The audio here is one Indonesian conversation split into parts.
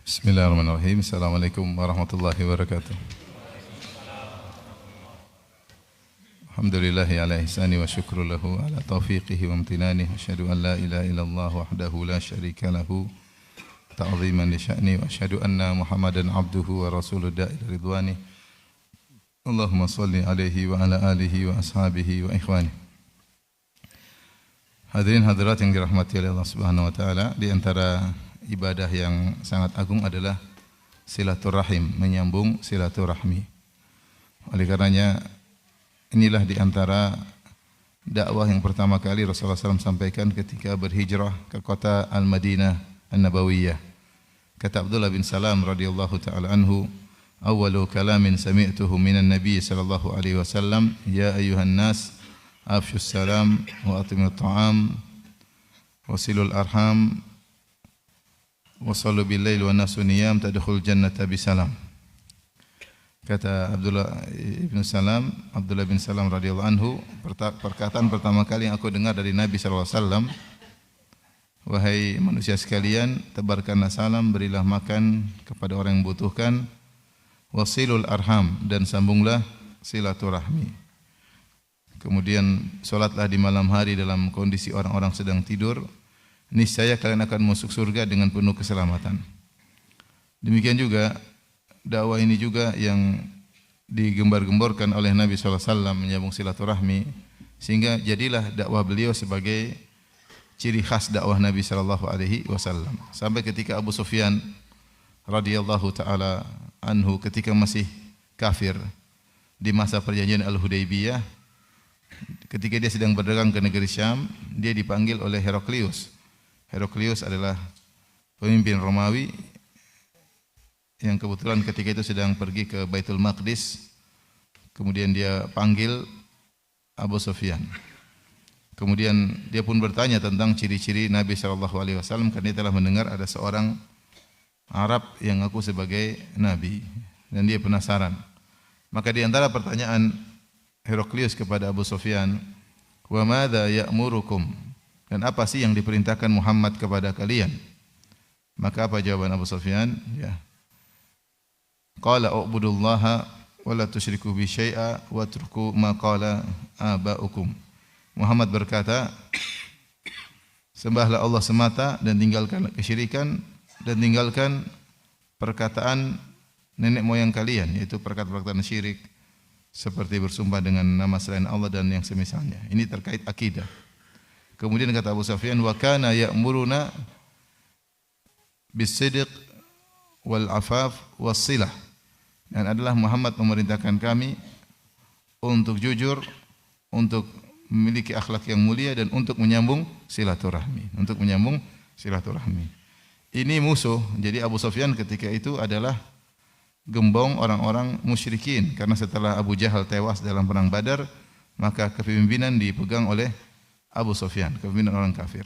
Bismillahirrahmanirrahim. Assalamualaikum warahmatullahi wabarakatuh. Alhamdulillahi ala ihsani wa syukru lahu ala taufiqihi wa amtinani. Asyhadu an la ilaha illallah wahdahu la syarika lahu ta'ziman li sya'ni wa asyhadu anna Muhammadan abduhu wa rasuluhu da'il ridwani. Allahumma salli alaihi wa ala alihi wa ashabihi wa ikhwani. Hadirin hadirat yang dirahmati oleh Allah Subhanahu wa taala, di antara ibadah yang sangat agung adalah silaturahim, menyambung silaturahmi. Oleh karenanya inilah di antara dakwah yang pertama kali Rasulullah SAW sampaikan ketika berhijrah ke kota Al-Madinah An-Nabawiyah. Kata Abdullah bin Salam radhiyallahu taala anhu, "Awwalu kalamin sami'tuhu minan Nabi sallallahu alaihi wasallam, ya ayyuhan nas, afshus salam wa atimut ta'am wa silul arham wa sallu bil lail wa nasu niyam tadkhul jannata bisalam." Kata Abdullah bin Salam radhiyallahu anhu, perkataan pertama kali yang aku dengar dari Nabi sallallahu alaihi wasallam, "Wahai manusia sekalian, tebarkanlah salam, berilah makan kepada orang yang membutuhkan, wasilul arham, dan sambunglah silaturahmi. Kemudian salatlah di malam hari dalam kondisi orang-orang sedang tidur, niscaya kalian akan masuk surga dengan penuh keselamatan." Demikian juga dakwah ini juga yang digembar-gemborkan oleh Nabi SAW, menyambung silaturahmi, sehingga jadilah dakwah beliau sebagai ciri khas dakwah Nabi SAW. Sampai ketika Abu Sufyan radhiyallahu taala anhu ketika masih kafir di masa perjanjian Al-Hudaybiyah, ketika dia sedang berdagang ke negeri Syam, dia dipanggil oleh Heraklius. Heraklius adalah pemimpin Romawi yang kebetulan ketika itu sedang pergi ke Baitul Maqdis. Kemudian dia panggil Abu Sufyan. Kemudian dia pun bertanya tentang ciri-ciri Nabi SAW, karena dia telah mendengar ada seorang Arab yang ngaku sebagai Nabi, dan dia penasaran. Maka di antara pertanyaan Heraklius kepada Abu Sufyan, "Wa madza ya'murukum?" Dan apa sih yang diperintahkan Muhammad kepada kalian? Maka apa jawaban Abu Sufyan? Qala u'budullaha wa la tusyriku bi syai'a wa atruku ma qala aba'ukum. Muhammad berkata, sembahlah Allah semata dan tinggalkan kesyirikan, dan tinggalkan perkataan nenek moyang kalian, yaitu perkataan syirik seperti bersumpah dengan nama selain Allah dan yang semisalnya. Ini terkait akidah. Kemudian kata Abu Sufyan, "Wa kana ya'muruna bis-sidq wal afaf was-silah." Dan adalah Muhammad memerintahkan kami untuk jujur, untuk memiliki akhlak yang mulia, dan untuk menyambung silaturahmi. Ini musuh. Jadi Abu Sufyan ketika itu adalah gembong orang-orang musyrikin, karena setelah Abu Jahal tewas dalam perang Badar, maka kepemimpinan dipegang oleh Abu Sufyan, kepemimpinan orang kafir.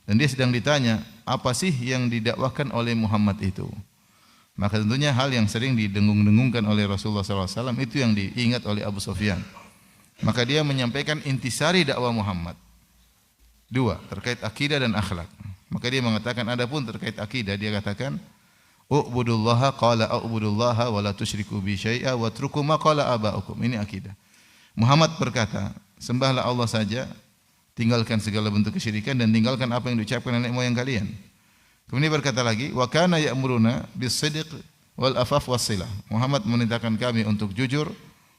Dan dia sedang ditanya, apa sih yang didakwakan oleh Muhammad itu? Maka tentunya hal yang sering didengung-dengungkan oleh Rasulullah SAW itu yang diingat oleh Abu Sufyan. Maka dia menyampaikan intisari dakwah Muhammad. Dua, terkait akidah dan akhlak. Maka dia mengatakan, adapun terkait akidah, dia katakan, "U'budullaha qala a'budullaha wa la tusyriku bi syai'a wa atruku ma qala aba'ukum." Ini akidah. Muhammad berkata, sembahlah Allah saja, tinggalkan segala bentuk kesyirikan, dan tinggalkan apa yang diucapkan nenek moyang kalian. Kemudian berkata lagi, "Wa kana ya'muruna bis-sidq wal afaf was-silah." Muhammad memerintahkan kami untuk jujur,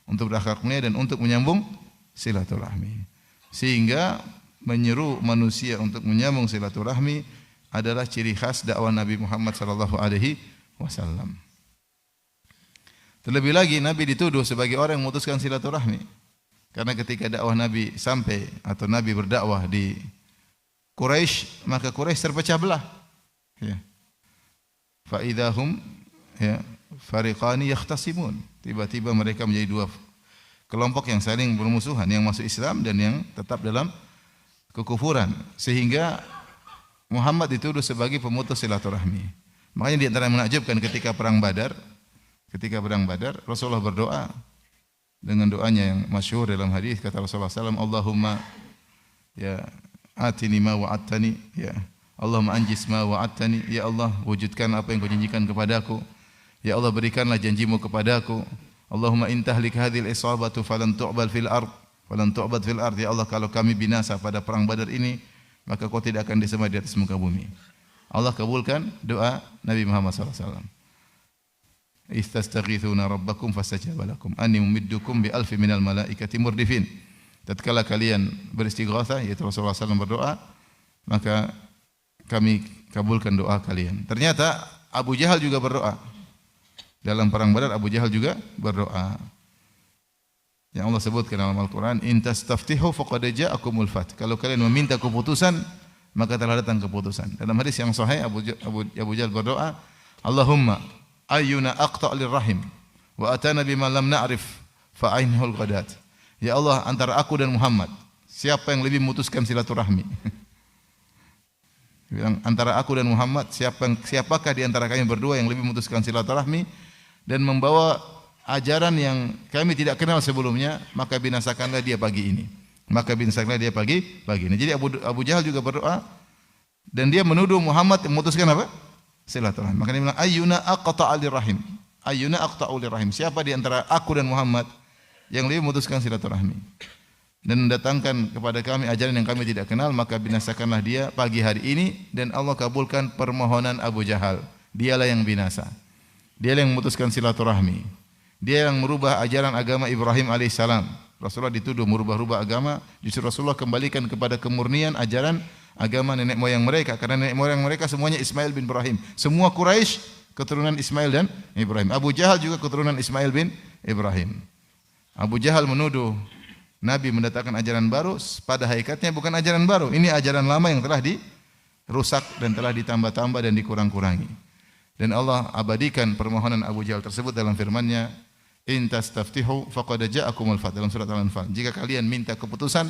untuk berakhlak mulia, dan untuk menyambung silaturahmi. Sehingga menyeru manusia untuk menyambung silaturahmi adalah ciri khas dakwah Nabi Muhammad sallallahu alaihi wasallam. Terlebih lagi Nabi dituduh sebagai orang yang memutuskan silaturahmi. Karena ketika dakwah Nabi sampai atau Nabi berdakwah di Quraisy, maka Quraisy terpecah belah. Fa idahum fariqani yakhtasimun. Tiba-tiba mereka menjadi dua kelompok yang saling bermusuhan, yang masuk Islam dan yang tetap dalam kekufuran, sehingga Muhammad dituduh sebagai pemutus silaturahmi. Makanya di antara yang menakjubkan ketika perang Badar, Rasulullah berdoa dengan doanya yang masyhur dalam hadis, kata Rasulullah SAW, "Allahumma atini ma wa'adtani, Allahumma anjis ma wa'adtani, ya Allah wujudkan apa yang kau janjikan kepadaku. Ya Allah berikanlah janjimu kepadaku. Allahumma in tahlik hadhil isabatu falan tu'bal fil ard, falan tu'bad fil ard. Ya Allah, kalau kami binasa pada perang Badar ini, maka kau tidak akan disembah di atas muka bumi. Allah kabulkan doa Nabi Muhammad SAW. Istastaghithuna rabbakum fastajaba lakum anni mumiddukum bi alfi minal malaikati murdifin. Tatkala kalian beristighatsah, yaitu Rasulullah SAW berdoa, maka kami kabulkan doa kalian. Ternyata Abu Jahal juga berdoa. Dalam perang Badar Abu Jahal juga berdoa. Yang Allah sebutkan dalam Al-Quran, in tastaftihu faqad ja'akumul fath. Kalau kalian meminta keputusan, maka telah datang keputusan. Dalam hadis yang sahih Abu Jahal berdoa, Allahumma ayyuna aqta' lirrahim wa atana bima lam na'rif fa ainhul ghadat. Ya Allah, antara aku dan Muhammad, siapa yang lebih memutuskan silaturahmi? Bilang, antara aku dan Muhammad, siapakah di antara kami berdua yang lebih memutuskan silaturahmi dan membawa ajaran yang kami tidak kenal sebelumnya, maka binasakanlah dia pagi ini. Maka binasakanlah dia pagi ini. Jadi Abu Jahal juga berdoa dan dia menuduh Muhammad memutuskan apa? Silaturahmi. Maka dia bilang, ayyuna aqta'u lirrahim. Ayyuna aqta'u lirrahim. Siapa di antara aku dan Muhammad yang lebih memutuskan silaturahmi dan mendatangkan kepada kami ajaran yang kami tidak kenal, maka binasakanlah dia pagi hari ini. Dan Allah kabulkan permohonan Abu Jahal. Dialah yang binasa. Dialah yang memutuskan silaturahmi. Dia yang merubah ajaran agama Ibrahim alaihissalam. Rasulullah dituduh merubah-rubah agama, justru Rasulullah kembalikan kepada kemurnian ajaran agama nenek moyang mereka, karena nenek moyang mereka semuanya Ismail bin Ibrahim. Semua Quraisy keturunan Ismail dan Ibrahim. Abu Jahal juga keturunan Ismail bin Ibrahim. Abu Jahal menuduh Nabi mendatangkan ajaran baru, pada hakikatnya bukan ajaran baru. Ini ajaran lama yang telah dirusak dan telah ditambah-tambah dan dikurang-kurangi. Dan Allah abadikan permohonan Abu Jahal tersebut dalam firman-Nya, in tastaftihu faqad ja'akumul fath, dalam surat Al-Anfal. Jika kalian minta keputusan,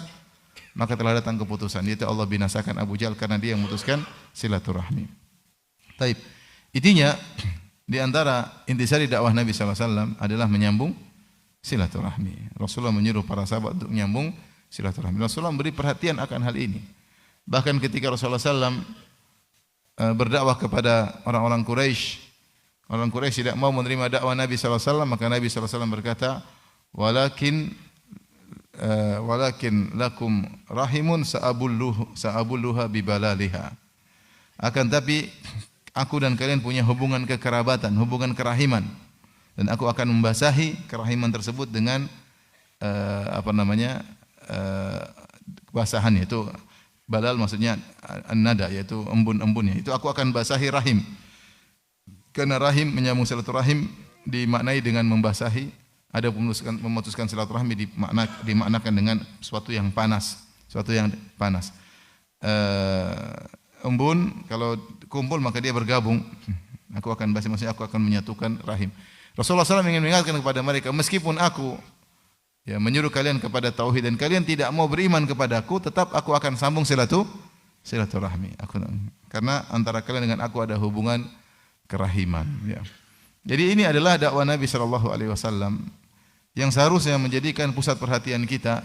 maka telah datang keputusan. Yaitu Allah binasakan Abu Jahal karena dia yang memutuskan silaturahmi. Taib. Intinya di antara intisari dakwah Nabi SAW adalah menyambung silaturahmi. Rasulullah menyuruh para sahabat untuk menyambung silaturahmi. Rasulullah memberi perhatian akan hal ini. Bahkan ketika Rasulullah SAW berdakwah kepada orang-orang Quraisy, orang Quraisy tidak mau menerima dakwah Nabi SAW, maka Nabi SAW berkata, walakin lakum rahimun sa'abulluha bibalaliha. Akan tapi aku dan kalian punya hubungan kekerabatan, hubungan kerahiman, dan aku akan membasahi kerahiman tersebut dengan basahannya. Itu balal maksudnya an-nada, yaitu embun-embunnya. Itu aku akan basahi rahim. Karena rahim, menyambung silaturahim dimaknai dengan membasahi. Ada memutuskan silaturahmi dimaknakan dengan sesuatu yang panas, sesuatu yang panas. Embun kalau kumpul maka dia bergabung. Aku akan basahi, maksudnya aku akan menyatukan rahim. Rasulullah SAW ingin mengingatkan kepada mereka, meskipun aku menyuruh kalian kepada tauhid dan kalian tidak mau beriman kepadaku, tetap aku akan sambung silaturahmi. Karena antara kalian dengan aku ada hubungan kerahiman. Ya. Jadi ini adalah dakwah Nabi SAW yang seharusnya menjadikan pusat perhatian kita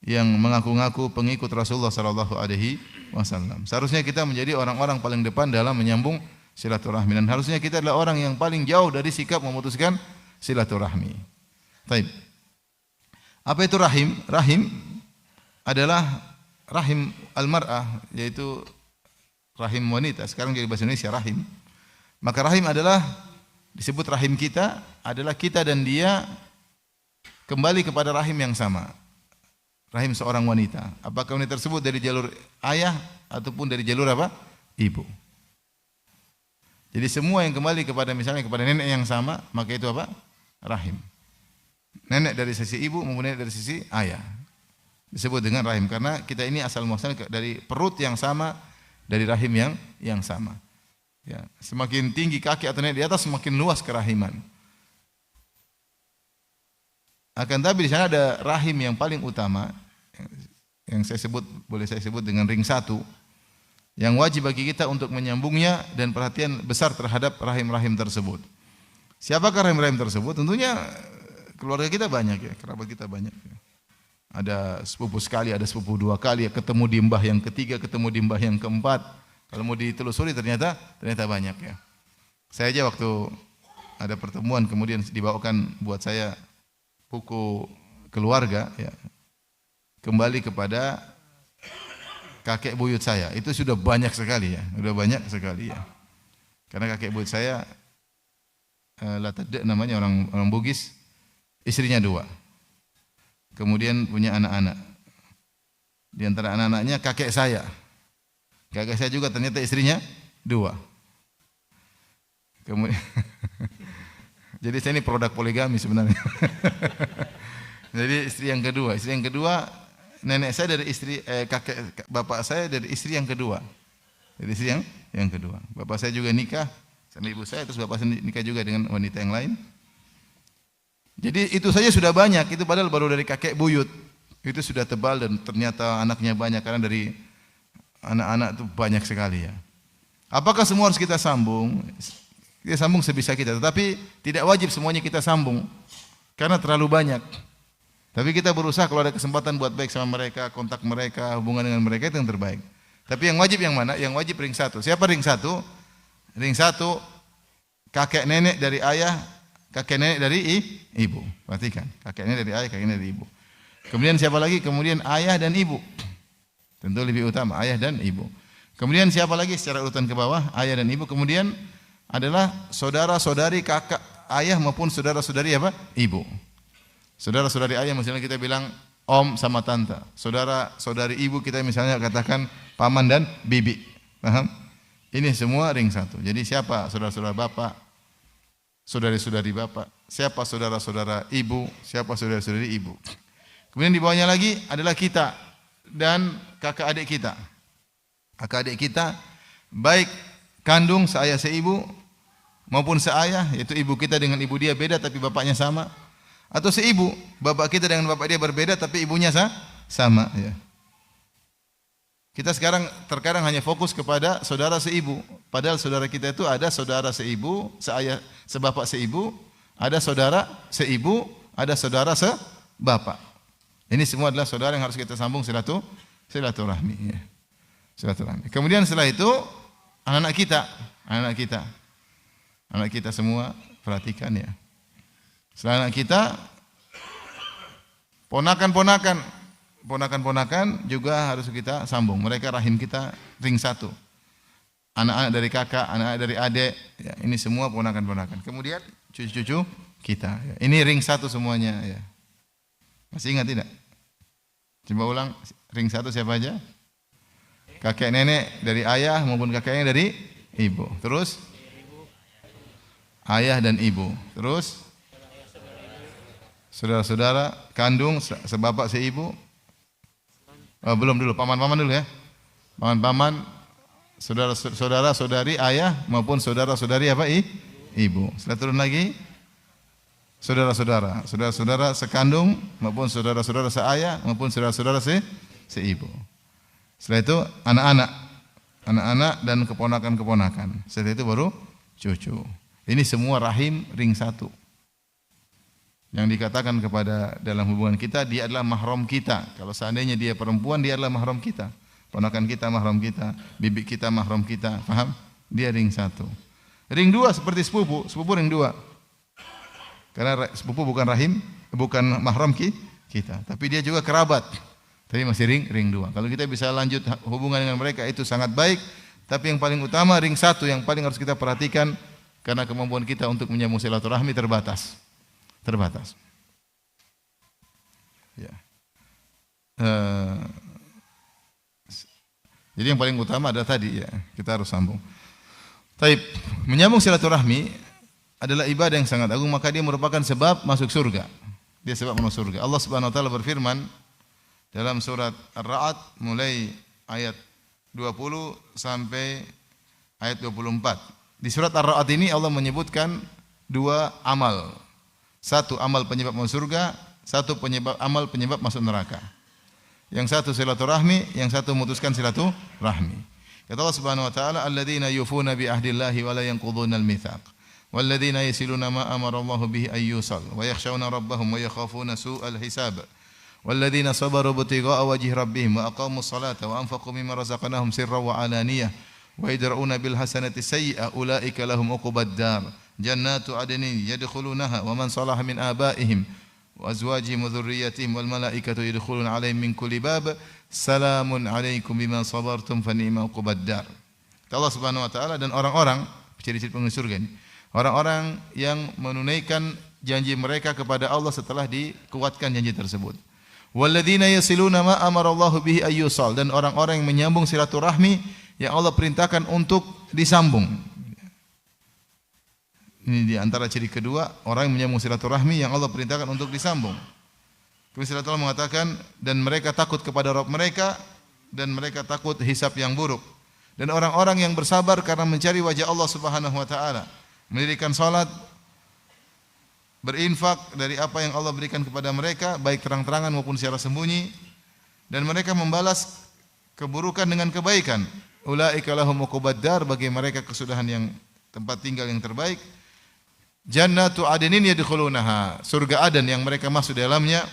yang mengaku-ngaku pengikut Rasulullah SAW. Seharusnya kita menjadi orang-orang paling depan dalam menyambung silaturahmi, dan harusnya kita adalah orang yang paling jauh dari sikap memutuskan silaturahmi. Baik. Apa itu rahim? Rahim adalah rahim al-mar'ah, yaitu rahim wanita. Sekarang jadi bahasa Indonesia rahim. Maka rahim adalah disebut rahim kita, adalah kita dan dia kembali kepada rahim yang sama. Rahim seorang wanita. Apakah wanita tersebut dari jalur ayah ataupun dari jalur apa? Ibu. Jadi semua yang kembali kepada misalnya kepada nenek yang sama, maka itu apa? Rahim. Nenek dari sisi ibu maupun nenek dari sisi ayah. Disebut dengan rahim karena kita ini asal muasalnya dari perut yang sama, dari rahim yang sama. Ya, semakin tinggi kaki atau nenek di atas, semakin luas kerahiman. Akan tapi di sana ada rahim yang paling utama, yang saya sebut, boleh saya sebut dengan ring satu, yang wajib bagi kita untuk menyambungnya dan perhatian besar terhadap rahim-rahim tersebut. Siapakah rahim-rahim tersebut? Tentunya keluarga kita banyak ya, kerabat kita banyak. Ada sepupu sekali, ada sepupu dua kali, ketemu di mbah yang ketiga, ketemu di mbah yang keempat. Kalau mau ditelusuri ternyata banyak ya. Saya aja waktu ada pertemuan kemudian dibawakan buat saya buku keluarga ya. Kembali kepada kakek buyut saya. Itu sudah banyak sekali ya. Sudah banyak sekali ya. Karena kakek buyut saya Latadek namanya orang Bugis, istrinya 2. Kemudian punya anak-anak. Di antara anak-anaknya kakek saya. Kakek saya juga ternyata istrinya 2. Kemudian jadi saya ini produk poligami sebenarnya. Jadi istri yang kedua nenek saya dari istri kakek bapak saya dari istri yang kedua. Dari istri yang kedua. Bapak saya juga nikah sama ibu saya, terus bapak saya nikah juga dengan wanita yang lain. Jadi itu saja sudah banyak, itu padahal baru dari kakek buyut. Itu sudah tebal dan ternyata anaknya banyak karena dari anak-anak itu banyak sekali ya. Apakah semua harus kita sambung? Kita sambung sebisa kita, tetapi tidak wajib semuanya kita sambung karena terlalu banyak. Tapi kita berusaha kalau ada kesempatan buat baik sama mereka, kontak mereka, hubungan dengan mereka itu yang terbaik. Tapi yang wajib yang mana? Yang wajib ring 1. Siapa ring 1? Ring 1 kakek nenek dari ayah, kakek nenek dari ibu. Perhatikan, kakek nenek dari ayah, kakek nenek dari ibu. Kemudian siapa lagi? Kemudian ayah dan ibu. Tentu lebih utama ayah dan ibu. Kemudian siapa lagi secara urutan ke bawah? Ayah dan ibu. Kemudian adalah saudara-saudari kakak ayah maupun saudara-saudari apa? Ibu. Saudara-saudari ayah misalnya kita bilang om sama tante. Saudara-saudari ibu kita misalnya katakan paman dan bibi. Paham? Ini semua ring 1. Jadi siapa saudara-saudara bapak, saudari-saudari bapak, siapa saudara-saudara ibu, siapa saudara-saudari ibu. Kemudian di bawahnya lagi adalah kita dan kakak adik kita. Kakak adik kita baik kandung seayah seibu maupun seayah, yaitu ibu kita dengan ibu dia beda tapi bapaknya sama, atau seibu, bapak kita dengan bapak dia berbeda tapi ibunya sama ya. Kita sekarang terkadang hanya fokus kepada saudara seibu, padahal saudara kita itu ada saudara seibu, seayah, sebapak seibu, ada saudara seibu, ada saudara sebapak. Ini semua adalah saudara yang harus kita sambung silaturahmi ya. Silaturahmi. Kemudian setelah itu anak kita semua perhatikan ya. Setelah anak kita ponakan juga harus kita sambung. Mereka rahim kita ring 1. Anak-anak dari kakak, anak-anak dari adik, ya, ini semua ponakan-ponakan. Kemudian cucu-cucu kita. Ya. Ini ring 1 semuanya. Ya. Masih ingat tidak? Coba ulang. Ring 1 siapa aja? Kakek nenek dari ayah maupun kakeknya dari ibu. Terus ayah dan ibu. Terus saudara-saudara kandung sebapak seibu. Belum dulu, paman-paman dulu ya. Paman-paman, saudara-saudara, saudari ayah maupun saudara-saudari apa? Ibu. Setelah turun lagi saudara-saudara, saudara-saudara sekandung maupun saudara-saudara seayah maupun saudara-saudara seibu. Setelah itu anak-anak dan keponakan-keponakan. Setelah itu baru cucu. Ini semua rahim ring 1. Yang dikatakan kepada dalam hubungan kita, dia adalah mahram kita. Kalau seandainya dia perempuan, dia adalah mahram kita. Ponakan kita mahram kita, bibi kita mahram kita. Paham? Dia ring 1. Ring 2 seperti sepupu ring 2. Karena sepupu bukan rahim, bukan mahram kita, tapi dia juga kerabat. Tapi masih ring 2. Kalau kita bisa lanjut hubungan dengan mereka itu sangat baik, tapi yang paling utama ring 1 yang paling harus kita perhatikan karena kemampuan kita untuk menyambung silaturahmi terbatas. Ya. Jadi yang paling utama adalah tadi ya, kita harus sambung. Taib, menyambung silaturahmi adalah ibadah yang sangat agung, maka dia merupakan sebab masuk surga. Dia sebab masuk surga. Allah Subhanahu wa taala berfirman dalam surat Ar-Ra'd mulai ayat 20 sampai ayat 24. Di surat Ar-Ra'd ini Allah menyebutkan 2 amal. 1 amal penyebab masuk surga, 1 amal penyebab masuk neraka. Yang 1 silaturahmi, yang 1 memutuskan silaturahmi. Kata Allah Subhanahu wa taala, "Alladzina yufuna bi ahdillahi wa la yanquduna al-mitsaq, walladzina yasiluna ma amara Allah bihi ay yusal, wa yakhshawna rabbahum wa yakhafuna su'al hisab, walladzina sabaru ibtigha'a wajhi rabbihim wa aqamus salata wa anfaqu mimma razaqnahum sirran wa alaniyah, wa yadra'una bil hasanati sayyi'ah ulaika lahum uqubad dar jannatu adnin yadkhulunaha wa man salaha min abaihim wa azwajihim wa dhurriyyatihim wal malaikatu yadkhuluna 'alaihim min kulli bab salamun 'alaikum bima sabartum fa ni'ma uqubad dar. Allah Subhanahu wa taala dan orang-orang ciri-ciri penghuni surga ini, orang-orang yang menunaikan janji mereka kepada Allah setelah dikuatkan janji tersebut. Walladzina yasiluna ma amarallahu bihi ayyusal, dan orang-orang yang menyambung silaturahmi yang Allah perintahkan untuk disambung. Ini di antara ciri kedua, orang yang menyambung silaturahmi yang Allah perintahkan untuk disambung. Kemudian Allah mengatakan, dan mereka takut kepada Rabb mereka, dan mereka takut hisab yang buruk. Dan orang-orang yang bersabar karena mencari wajah Allah Subhanahu wa taala, mendirikan salat, berinfak dari apa yang Allah berikan kepada mereka, baik terang-terangan maupun secara sembunyi, dan mereka membalas keburukan dengan kebaikan. Ulaika lahum uqubad dar, bagi mereka kesudahan yang tempat tinggal yang terbaik. Jannatu adnin yadkhulunaha, surga Aden yang mereka masuk dalamnya.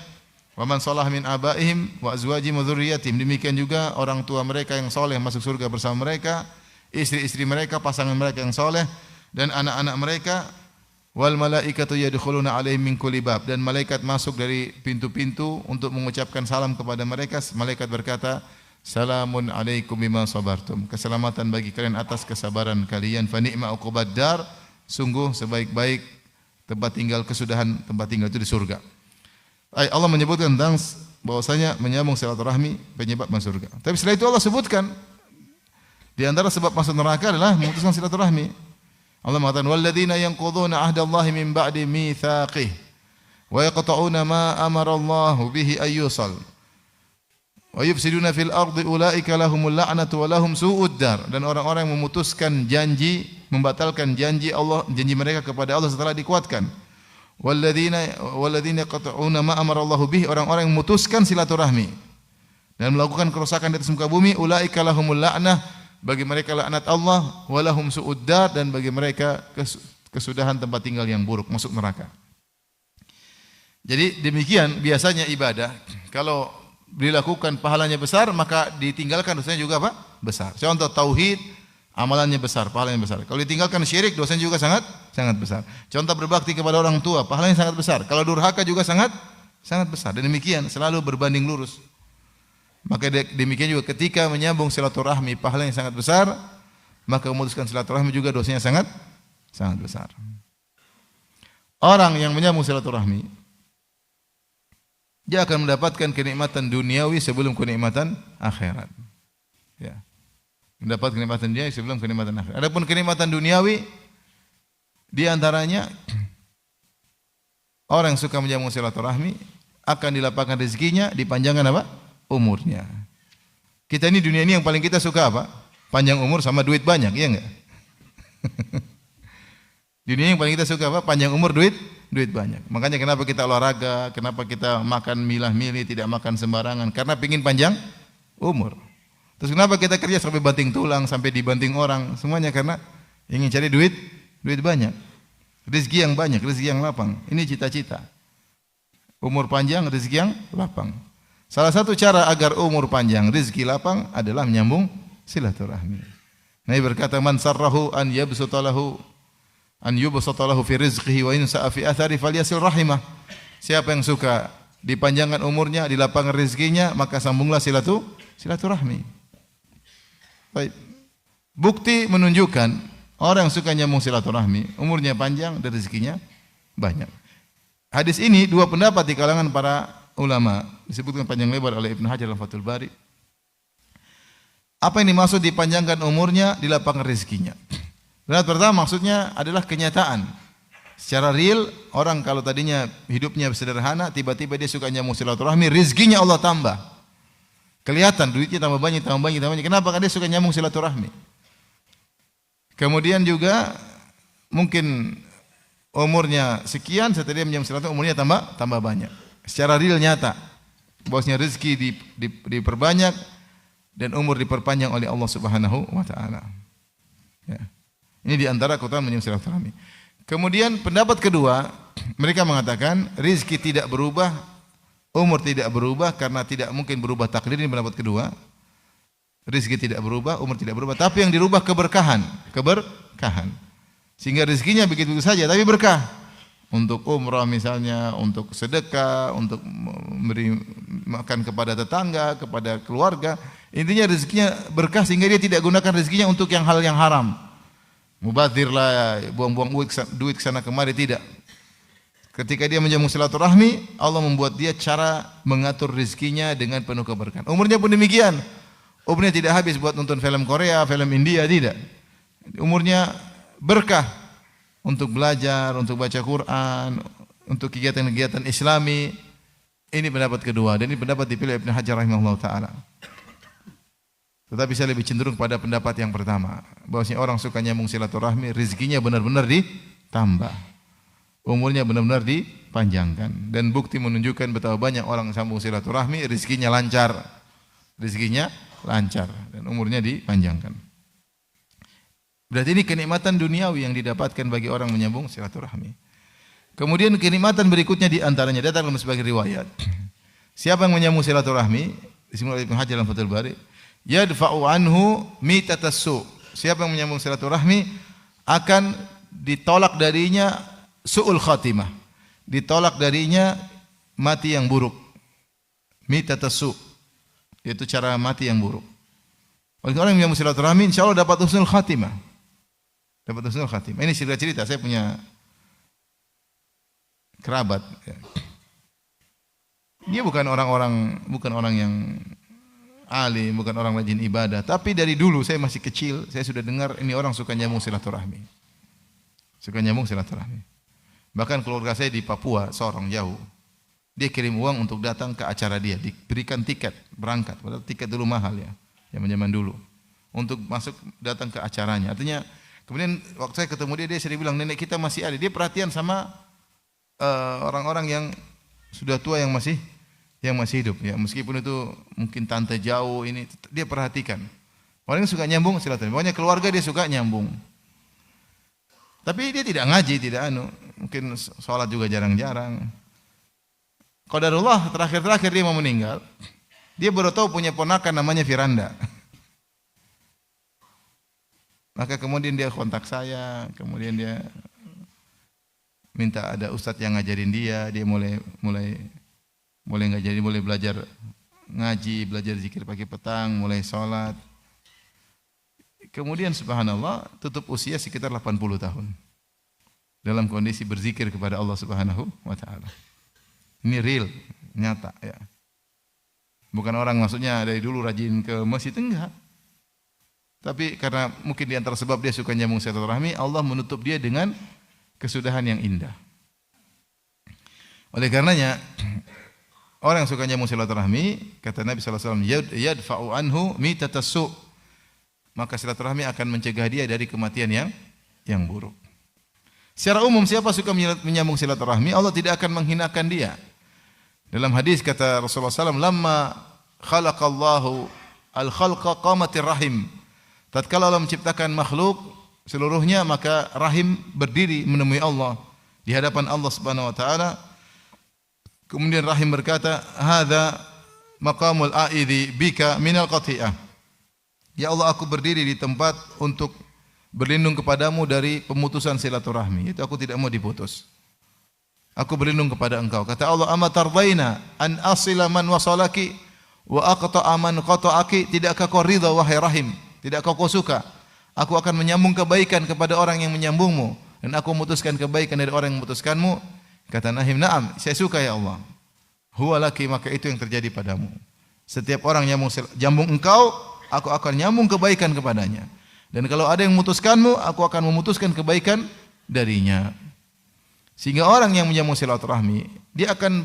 Wa man salaha min abaihim wa azwajihim wa dzurriyyatihim, demikian juga orang tua mereka yang soleh masuk surga bersama mereka, istri-istri mereka, pasangan mereka yang soleh, dan anak-anak mereka. Wal malaikatu yadkhuluna 'alaihim min kulli bab, dan malaikat masuk dari pintu-pintu untuk mengucapkan salam kepada mereka. Malaikat berkata, salamun 'alaikum bima sabartum, keselamatan bagi kalian atas kesabaran kalian. Fa ni'ma uqubad dar, sungguh sebaik-baik tempat tinggal, kesudahan tempat tinggal itu di surga. Allah menyebutkan tentang bahwasanya menyambung silaturahmi penyebab masuk surga. Tapi setelah itu Allah sebutkan di antara sebab masuk neraka adalah memutuskan silaturahmi. Allah mengatakan walladzina yanquduna 'ahdallahi min ba'di mitsaqih wa yaqta'una ma amara Allahu bihi ayyusal wa yufsiduna fil ardi ulaika lahumul la'natu wa lahum su'ud dar, dan orang-orang yang memutuskan janji, membatalkan janji Allah, janji mereka kepada Allah setelah dikuatkan. Walladzina yaqta'una ma amara Allahu bihi, orang-orang yang memutuskan silaturahmi dan melakukan kerusakan di atas muka bumi, ulaika lahumul la'nah, bagi mereka laknat Allah, walahum su'ud dar, dan bagi mereka kesudahan tempat tinggal yang buruk, masuk neraka. Jadi demikian biasanya ibadah, kalau dilakukan pahalanya besar, maka ditinggalkan dosanya juga apa? Besar. Contoh tauhid, amalannya besar, pahalanya besar. Kalau ditinggalkan syirik, dosanya juga sangat besar. Contoh berbakti kepada orang tua, pahalanya sangat besar. Kalau durhaka juga sangat besar. Dan demikian selalu berbanding lurus. Maka demikian juga ketika menyambung silaturahmi, pahalanya sangat besar, maka memutuskan silaturahmi juga dosanya sangat besar. Orang yang menyambung silaturahmi, dia akan mendapatkan kenikmatan duniawi sebelum kenikmatan akhirat. Ya. Mendapat kenikmatan dunia sebelum kenikmatan akhirat. Adapun kenikmatan duniawi, di antaranya orang yang suka menyambung silaturahmi akan dilapangkan rezekinya, dipanjangkan apa? Umurnya. Kita ini dunia ini yang paling kita suka apa? Panjang umur sama duit banyak, iya enggak? Dunia yang paling kita suka apa? Panjang umur, duit banyak. Makanya kenapa kita olahraga, kenapa kita makan milah-milih, tidak makan sembarangan, karena pingin panjang umur. Terus kenapa kita kerja sampai banting tulang, sampai dibanting orang, semuanya karena ingin cari duit banyak. Rezeki yang banyak, rezeki yang lapang. Ini cita-cita. Umur panjang, rezeki yang lapang. Salah satu cara agar umur panjang, rezeki lapang adalah menyambung silaturahmi. Nabi berkata, man sarrahu an yubsatalahu fi rizqihi wa in sa'a fi athari falyasil rahimah. Siapa yang suka dipanjangkan umurnya, dilapangkan rezekinya, maka sambunglah silaturahmi. Baik. Bukti menunjukkan orang yang suka nyambung silaturahmi, umurnya panjang dan rezekinya banyak. Hadis ini dua pendapat di kalangan para ulama, disebutkan panjang lebar oleh Ibnu Hajar dalam Fathul Bari. Apa yang dimaksud dipanjangkan umurnya, dilapangkan rezekinya? Pendapat pertama maksudnya adalah kenyataan. Secara real, orang kalau tadinya hidupnya sederhana, tiba-tiba dia suka nyambung silaturahmi, rezekinya Allah tambah. Kelihatan duitnya tambah banyak. Kenapa? Karena dia suka nyambung silaturahmi. Kemudian juga mungkin umurnya sekian, setelah dia menyambung silaturahmi, umurnya tambah banyak. Secara real nyata, bahwasanya rezeki diperbanyak dan umur diperpanjang oleh Allah Subhanahu wa taala. Ya. Ini di antara keutamaan menyambung silaturahmi. Kemudian pendapat kedua, mereka mengatakan rezeki tidak berubah, umur tidak berubah karena tidak mungkin berubah takdir. Ini pendapat kedua. Rezeki tidak berubah, umur tidak berubah, tapi yang dirubah keberkahan, keberkahan. Sehingga rezekinya begitu saja, tapi berkah. Untuk umrah misalnya, untuk sedekah, untuk memberi makan kepada tetangga, kepada keluarga. Intinya rezekinya berkah sehingga dia tidak gunakan rezekinya untuk yang hal yang haram. Mubadzir lah, buang-buang duit ke sana kemari, tidak. Ketika dia menjamu silaturahmi, Allah membuat dia cara mengatur rezekinya dengan penuh keberkahan. Umurnya pun demikian. Umurnya tidak habis buat nonton film Korea, film India, tidak. Umurnya berkah untuk belajar, untuk baca Quran, untuk kegiatan-kegiatan Islami. Ini pendapat kedua dan ini pendapat dipilih Ibnu Hajar rahimahullah taala. Tetapi saya lebih cenderung pada pendapat yang pertama, bahwasanya orang suka nyambung silaturahmi, rezekinya benar-benar ditambah. Umurnya benar-benar dipanjangkan dan bukti menunjukkan betapa banyak orang sambung silaturahmi, rezekinya lancar. Rezekinya lancar dan umurnya dipanjangkan. Berarti ini kenikmatan duniawi yang didapatkan bagi orang menyambung silaturahmi. Kemudian kenikmatan berikutnya di antaranya datang dalam sebagai riwayat. Siapa yang menyambung silaturahmi, disebut oleh Ibnu Hajar dalam Fathul Bari, yadfa'u anhu mitatassu. Siapa yang menyambung silaturahmi akan ditolak darinya su'ul khatimah. Ditolak darinya mati yang buruk. Mitatassu, yaitu cara mati yang buruk. Oleh orang yang menyambung silaturahmi insyaallah dapat husnul khatimah. Dapat husnul khatimah. Ini cerita, saya punya kerabat. Dia bukan orang yang alim, bukan orang rajin ibadah, tapi dari dulu saya masih kecil, saya sudah dengar ini orang suka nyambung silaturahmi. Suka nyambung silaturahmi. Bahkan keluarga saya di Papua, Sorong jauh. Dia kirim uang untuk datang ke acara dia, diberikan tiket berangkat, padahal tiket dulu mahal ya, zaman-zaman dulu. Untuk masuk datang ke acaranya. Artinya kemudian waktu saya ketemu dia sering bilang nenek kita masih ada. Dia perhatian sama orang-orang yang sudah tua yang masih hidup ya. Meskipun itu mungkin tante jauh ini dia perhatikan. Orang yang suka nyambung silaturahmi. Pokoknya keluarga dia suka nyambung. Tapi dia tidak ngaji, mungkin sholat juga jarang-jarang. Qadarullah terakhir dia mau meninggal. Dia baru tahu punya ponakan namanya Firanda. Maka kemudian dia kontak saya, kemudian dia minta ada ustadz yang ngajarin dia mulai ngajarin, mulai belajar ngaji, belajar zikir pagi petang, mulai sholat. Kemudian subhanallah tutup usia sekitar 80 tahun. Dalam kondisi berzikir kepada Allah Subhanahu wa taala. Ini real, nyata ya. Bukan orang maksudnya dari dulu rajin ke masjid, enggak. Tapi karena mungkin di antara sebab dia suka nyambung silaturahmi, Allah menutup dia dengan kesudahan yang indah. Oleh karenanya orang yang suka nyambung silaturahmi, kata Nabi sallallahu alaihi wasallam, yadfa'u anhu mitatassu. Maka silaturahmi akan mencegah dia dari kematian yang buruk. Secara umum siapa suka menyambung silaturahmi, Allah tidak akan menghinakan dia. Dalam hadis kata Rasulullah SAW, lamma khalaqallahu al-khalqa qamatir rahim. Tatkala Allah menciptakan makhluk seluruhnya, maka rahim berdiri menemui Allah di hadapan Allah Subhanahu wa taala. Kemudian rahim berkata, "Hadza maqamul a'idhi bika minal qati'ah." Ya Allah, aku berdiri di tempat untuk berlindung kepadamu dari pemutusan silaturahmi. Itu aku tidak mau diputus. Aku berlindung kepada engkau. Kata Allah, "Ama tardaina an asila man wasalaki wa aqta'a man qata'aki." Tidakkah kau ridha wahai rahim? Tidakkah kau suka? Aku akan menyambung kebaikan kepada orang yang menyambungmu dan aku memutuskan kebaikan dari orang yang memutuskanmu. Kata Nahim, "Na'am, saya suka ya Allah." Huwa laki, maka itu yang terjadi padamu. Setiap orang yang menyambung engkau, aku akan nyambung kebaikan kepadanya. Dan kalau ada yang memutuskanmu, aku akan memutuskan kebaikan darinya. Sehingga orang yang menyambung silaturahmi, dia akan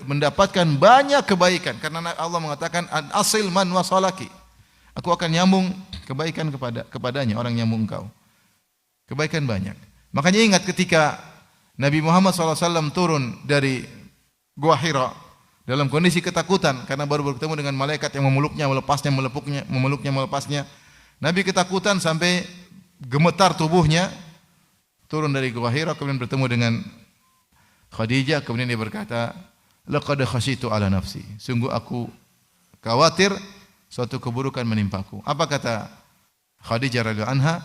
mendapatkan banyak kebaikan karena Allah mengatakan asil man wasalaki. Aku akan nyambung kebaikan kepadanya, orang nyambung engkau. Kebaikan banyak. Makanya ingat ketika Nabi Muhammad SAW turun dari Gua Hira dalam kondisi ketakutan karena baru bertemu dengan malaikat yang memeluknya, melepasnya. Nabi ketakutan sampai gemetar tubuhnya. Turun dari Gua Hira, kemudian bertemu dengan Khadijah, kemudian dia berkata, "Laqad khasyitu ala nafsi." Sungguh aku khawatir suatu keburukan menimpaku. Apa kata Khadijah radhiyallahu anha?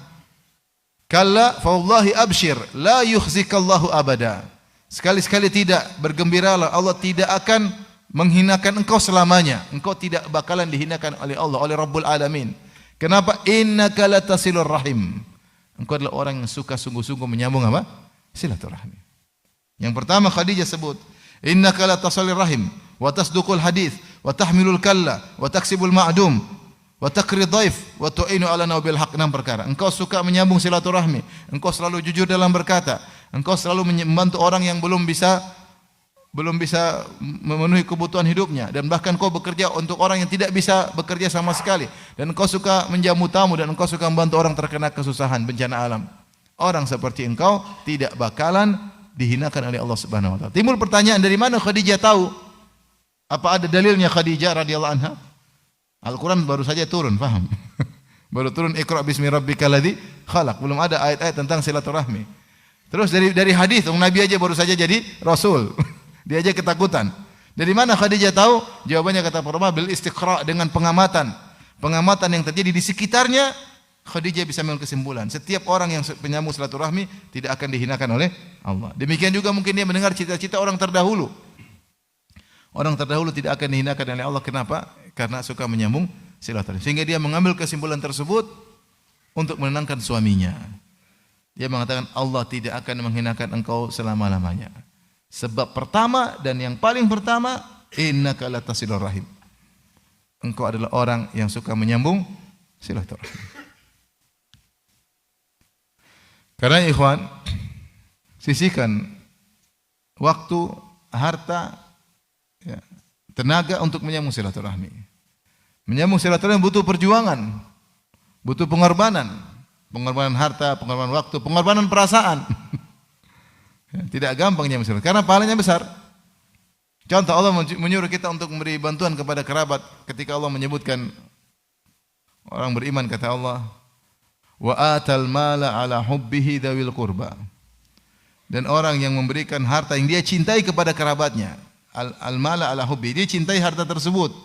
Kalla fa wallahi abshir la yukhzikallahu abada. Sekali-sekali tidak, bergembiralah, Allah tidak akan menghinakan engkau selamanya. Engkau tidak bakalan dihinakan oleh Allah, oleh Rabbul Alamin. Kenapa? Innaka latasilur rahim. Engkau adalah orang yang suka sungguh-sungguh menyambung apa? Silaturahmi. Yang pertama Khadijah sebut, innaka latasilur rahim wa tasduqul hadis wa tahmilul kalla wa taksibul ma'dum wa taqri dhaif wa tu'inu ala nabil haq. 6 perkara. Engkau suka menyambung silaturahmi, engkau selalu jujur dalam berkata, engkau selalu membantu orang yang belum bisa memenuhi kebutuhan hidupnya, dan bahkan kau bekerja untuk orang yang tidak bisa bekerja sama sekali, dan engkau suka menjamu tamu, dan engkau suka membantu orang terkena kesusahan, bencana alam. Orang seperti engkau tidak bakalan dihinakan oleh Allah Subhanahu wa taala. Timbul pertanyaan, dari mana Khadijah tahu? Apa ada dalilnya Khadijah radhiyallahu anha? Al-Quran baru saja turun, paham? Baru turun Iqra bismi rabbikal ladzi khalaq. Belum ada ayat-ayat tentang silaturahmi. Terus dari hadis, Nabi aja baru saja jadi rasul. Dia aja ketakutan. Dari mana Khadijah tahu? Jawabannya kata para ulama, bil istiqra, dengan pengamatan. Pengamatan yang terjadi di sekitarnya, Khadijah bisa mengambil kesimpulan. Setiap orang yang penyambung silaturahmi tidak akan dihinakan oleh Allah. Demikian juga mungkin dia mendengar cita-cita orang terdahulu. Orang terdahulu tidak akan dihinakan oleh Allah. Kenapa? Karena suka menyambung silaturahmi. Sehingga dia mengambil kesimpulan tersebut untuk menenangkan suaminya. Dia mengatakan Allah tidak akan menghinakan engkau selama-lamanya. Sebab pertama dan yang paling pertama, innaka latasilur rahim. Engkau adalah orang yang suka menyambung silaturahmi. Karena ikhwan, sisihkan waktu, harta, ya, tenaga untuk menyambung silaturahmi. Menyambung silaturahmi butuh perjuangan, butuh pengorbanan. Pengorbanan harta, pengorbanan waktu, pengorbanan perasaan. Tidak gampang menyambung silaturahmi karena pahalanya besar. Contoh, Allah menyuruh kita untuk memberi bantuan kepada kerabat. Ketika Allah menyebutkan orang beriman, kata Allah, wa atal mala ala hubbihi dzawil qurba. Dan orang yang memberikan harta yang dia cintai kepada kerabatnya. Al-mala ala hubbi, dia cintai harta tersebut.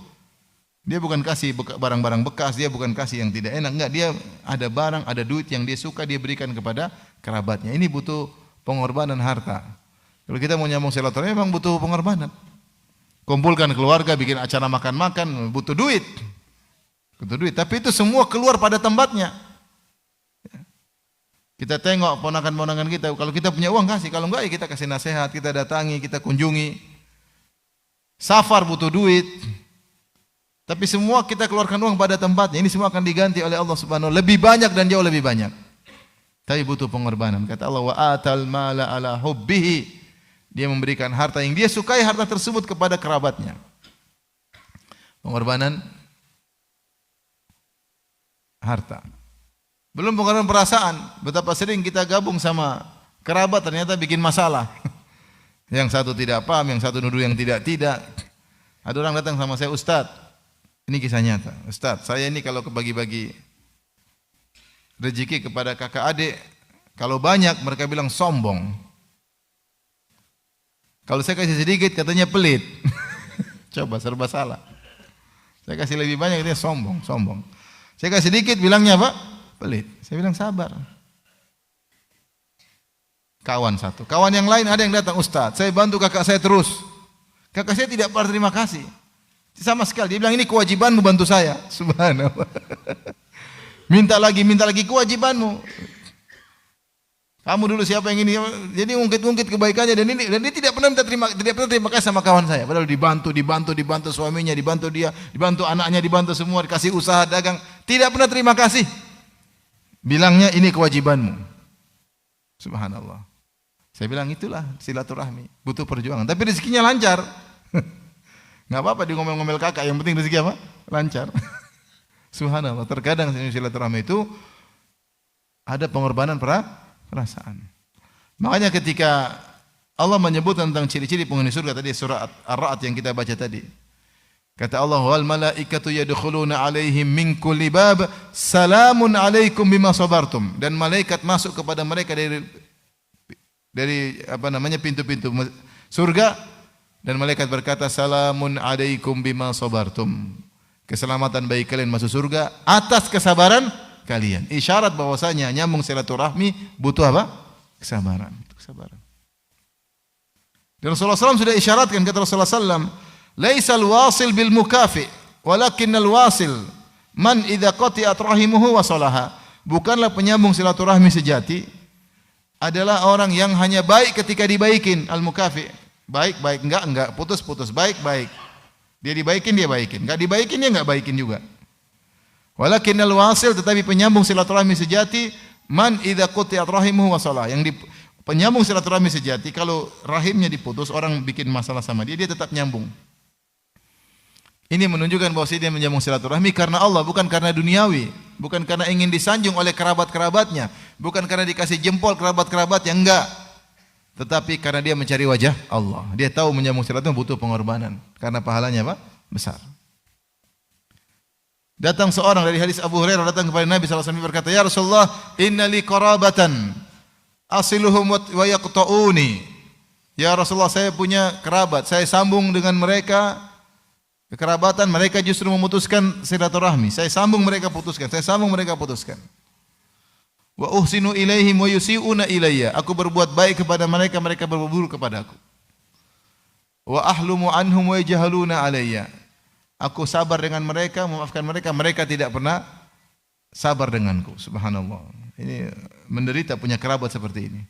Dia bukan kasih barang-barang bekas, dia bukan kasih yang tidak enak, enggak, dia ada barang, ada duit yang dia suka, dia berikan kepada kerabatnya. Ini butuh pengorbanan harta. Kalau kita mau nyambung silaturahmi memang butuh pengorbanan. Kumpulkan keluarga, bikin acara makan-makan, butuh duit. Butuh duit, tapi itu semua keluar pada tempatnya. Kita tengok ponakan-ponakan kita, kalau kita punya uang kasih, kalau enggak ya kita kasih nasihat, kita datangi, kita kunjungi. Safar butuh duit. Tapi semua kita keluarkan uang pada tempatnya. Ini semua akan diganti oleh Allah Subhanahu wa taala lebih banyak dan jauh lebih banyak. Tapi butuh pengorbanan. Kata Allah, wa atal mala ala hubbihi. Dia memberikan harta yang dia sukai, harta tersebut kepada kerabatnya. Pengorbanan harta. Belum pengorbanan perasaan. Betapa sering kita gabung sama kerabat ternyata bikin masalah. Yang satu tidak paham, yang satu nuduh yang tidak. Ada orang datang sama saya, Ustadz, ini kisah nyata. Ustadz, saya ini kalau kebagi-bagi rezeki kepada kakak adik, kalau banyak mereka bilang sombong. Kalau saya kasih sedikit katanya pelit. Coba, serba salah. Saya kasih lebih banyak katanya sombong. Saya kasih sedikit bilangnya apa? Pelit. Saya bilang sabar. Kawan satu. Kawan yang lain ada yang datang, Ustadz, saya bantu kakak saya terus. Kakak saya tidak pernah terima kasih. Sama sekali. Dia bilang ini kewajibanmu bantu saya. Subhanallah. Minta lagi kewajibanmu. Kamu dulu siapa yang ini? Jadi ungkit-ungkit kebaikannya dan dia tidak pernah terima kasih sama kawan saya. Padahal dibantu suaminya, dibantu dia, dibantu anaknya, dibantu semua, dikasih usaha dagang. Tidak pernah terima kasih. Bilangnya ini kewajibanmu. Subhanallah. Saya bilang itulah silaturahmi, butuh perjuangan. Tapi rezekinya lancar. Enggak apa-apa dia ngomel-ngomel kakak, yang penting rezeki apa? Lancar. Subhanallah, terkadang silaturahmi itu ada pengorbanan perasaan. Makanya ketika Allah menyebut tentang ciri-ciri penghuni surga tadi surah Ar-Ra'd yang kita baca tadi. Kata Allah, wal malaikatu yadkhuluna alaihim min kulli bab salamun alaikum bima sabartum. Dan malaikat masuk kepada mereka dari pintu-pintu surga, dan malaikat berkata salamun alaikum bima sabartum. keselamatan bagi kalian masuk surga atas kesabaran kalian. Isyarat bahwasanya nyambung silaturahmi butuh apa? Kesabaran. Kesabaran. Dan Rasulullah SAW sudah isyaratkan, kata Rasulullah SAW, laisal wasil bil mukafi, walakinnal wasil man idza qati'at rahimuhu wa salaha. Bukanlah penyambung silaturahmi sejati adalah orang yang hanya baik ketika dibaikin, al mukafi. Baik, enggak, putus, baik. Dia dibaikin, dia baikin. Enggak dibaikin, dia enggak baikin juga. Walakinnal wasil, tetapi penyambung silaturahmi sejati, man idza qati'at rahimuhu wa salaha. Yang penyambung silaturahmi sejati, kalau rahimnya diputus, orang bikin masalah sama dia, dia tetap nyambung. Ini menunjukkan bahwa dia menyambung silaturahmi karena Allah, bukan karena duniawi, bukan karena ingin disanjung oleh kerabat-kerabatnya, bukan karena dikasih jempol kerabat-kerabatnya, enggak. Tetapi karena dia mencari wajah Allah. Dia tahu menyambung silaturahmi butuh pengorbanan, karena pahalanya apa? Besar. Datang seorang dari hadis Abu Hurairah datang kepada Nabi SAW berkata, "Ya Rasulullah, inna li qarabatan asiluhum wa yaqta'uni." Ya Rasulullah, saya punya kerabat, saya sambung dengan mereka kekerabatan, mereka justru memutuskan silaturahmi. Saya sambung mereka putuskan. Wa uhsinu ilaihim wa yusi'una ilayya. Aku berbuat baik kepada mereka, mereka berbuat buruk kepada aku. Wa ahlumu anhum wa yajhaluna alayya. Aku sabar dengan mereka, memaafkan mereka, mereka tidak pernah sabar denganku. Subhanallah. Ini menderita punya kerabat seperti ini.